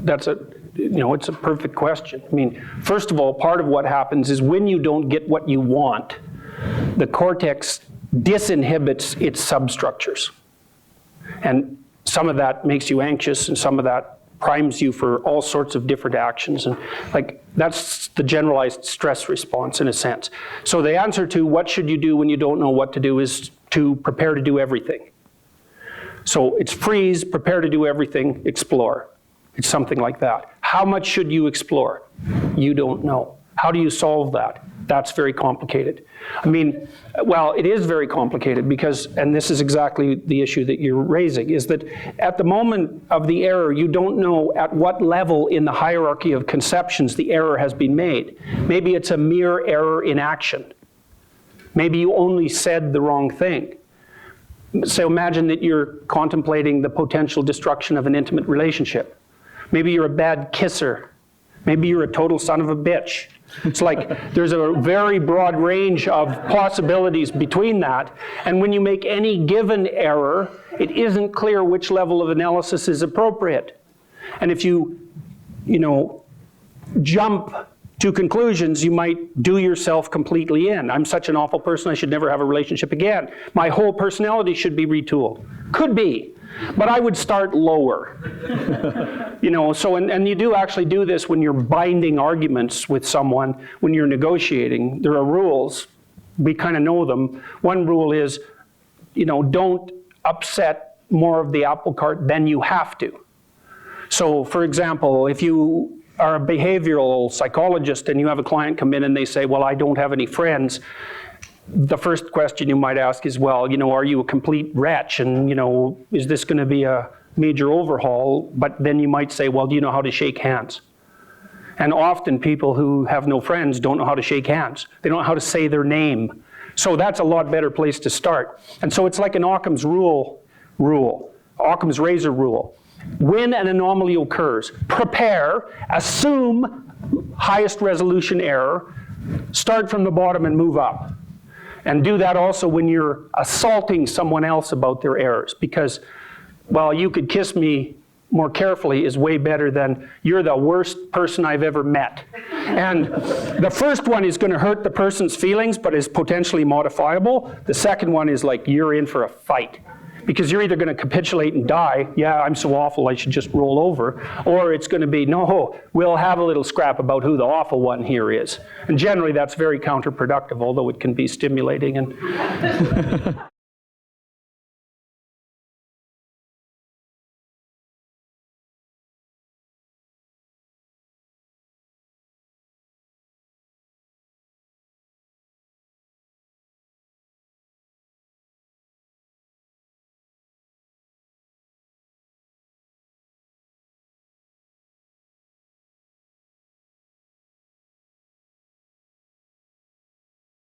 it's a perfect question. I mean, first of all, part of what happens is when you don't get what you want, the cortex disinhibits its substructures. And some of that makes you anxious, and some of that primes you for all sorts of different actions. And that's the generalized stress response in a sense. So the answer to what should you do when you don't know what to do is to prepare to do everything. So it's freeze, prepare to do everything, explore. It's something like that. How much should you explore? You don't know. How do you solve that? That's very complicated. I mean, well, it is very complicated because, and this is exactly the issue that you're raising, is that at the moment of the error, you don't know at what level in the hierarchy of conceptions the error has been made. Maybe it's a mere error in action. Maybe you only said the wrong thing. So imagine that you're contemplating the potential destruction of an intimate relationship. Maybe you're a bad kisser. Maybe you're a total son of a bitch. It's like there's a very broad range of possibilities between that. And when you make any given error, it isn't clear which level of analysis is appropriate. And if you jump to conclusions, you might do yourself completely in. I'm such an awful person, I should never have a relationship again. My whole personality should be retooled. Could be. But I would start lower. And you do actually do this when you're binding arguments with someone, when you're negotiating. There are rules. We kind of know them. One rule is, don't upset more of the apple cart than you have to. So, for example, if you are a behavioral psychologist and you have a client come in and they say, well, I don't have any friends, the first question you might ask is, well, are you a complete wretch? And, is this going to be a major overhaul? But then you might say, well, do you know how to shake hands? And often people who have no friends don't know how to shake hands. They don't know how to say their name. So that's a lot better place to start. And so it's like an Occam's Occam's razor rule. When an anomaly occurs, prepare, assume highest resolution error, start from the bottom and move up. And do that also when you're assaulting someone else about their errors. Because, well, you could kiss me more carefully is way better than you're the worst person I've ever met. And the first one is going to hurt the person's feelings, but is potentially modifiable. The second one is like you're in for a fight. Because you're either going to capitulate and die, yeah, I'm so awful, I should just roll over, or it's going to be, no, we'll have a little scrap about who the awful one here is. And generally that's very counterproductive, although it can be stimulating.